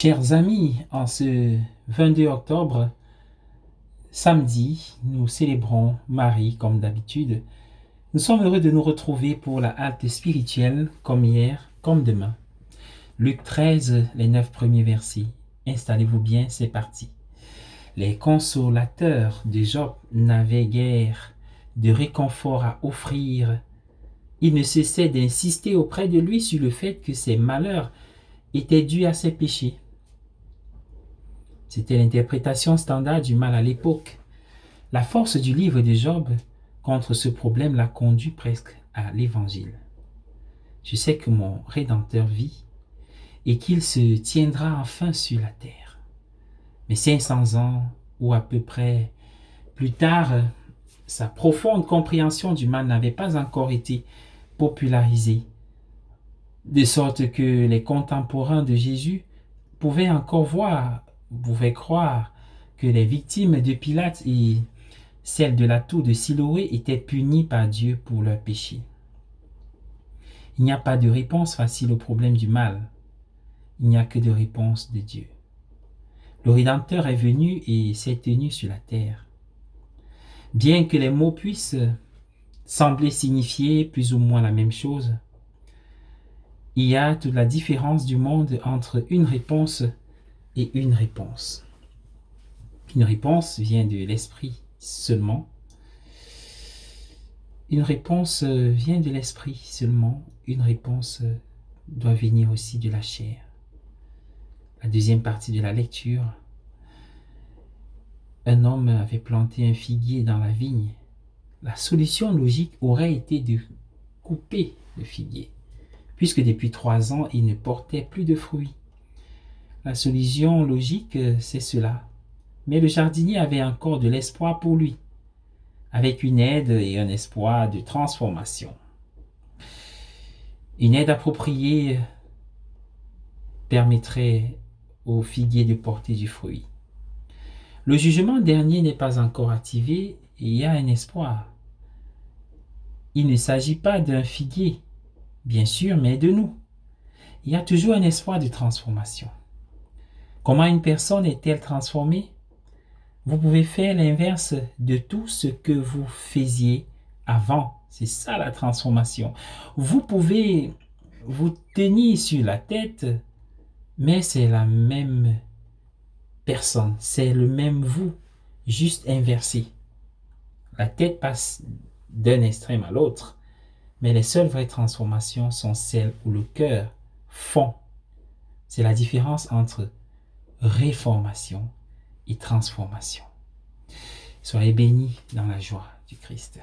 Chers amis, en ce 22 octobre, samedi, nous célébrons Marie comme d'habitude. Nous sommes heureux de nous retrouver pour la halte spirituelle, comme hier, comme demain. Luc 13, les 9 premiers versets. Installez-vous bien, c'est parti. Les consolateurs de Job n'avaient guère de réconfort à offrir. Ils ne cessaient d'insister auprès de lui sur le fait que ses malheurs étaient dus à ses péchés. C'était l'interprétation standard du mal à l'époque. La force du livre de Job contre ce problème l'a conduit presque à l'évangile. Je sais que mon Rédempteur vit et qu'il se tiendra enfin sur la terre. Mais 500 ans ou à peu près plus tard, sa profonde compréhension du mal n'avait pas encore été popularisée, de sorte que les contemporains de Jésus pouvaient croire que les victimes de Pilate et celles de la tour de Siloé étaient punies par Dieu pour leurs péchés. Il n'y a pas de réponse facile au problème du mal. Il n'y a que de réponse de Dieu. Le Rédempteur est venu et s'est tenu sur la terre. Bien que les mots puissent sembler signifier plus ou moins la même chose, il y a toute la différence du monde entre une réponse et une réponse. Une réponse vient de l'esprit seulement. Une réponse vient de l'esprit seulement. Une réponse doit venir aussi de la chair. La deuxième partie de la lecture. Un homme avait planté un figuier dans la vigne. La solution logique aurait été de couper le figuier, puisque depuis 3 ans, il ne portait plus de fruits. La solution logique, c'est cela. Mais le jardinier avait encore de l'espoir pour lui, avec une aide et un espoir de transformation. Une aide appropriée permettrait au figuier de porter du fruit. Le jugement dernier n'est pas encore activé et il y a un espoir. Il ne s'agit pas d'un figuier, bien sûr, mais de nous. Il y a toujours un espoir de transformation. Comment une personne est-elle transformée? Vous pouvez faire l'inverse de tout ce que vous faisiez avant. C'est ça la transformation. Vous pouvez vous tenir sur la tête, mais c'est la même personne. C'est le même vous, juste inversé. La tête passe d'un extrême à l'autre, mais les seules vraies transformations sont celles où le cœur fond. C'est la différence entre réformation et transformation. Soyez bénis dans la joie du Christ.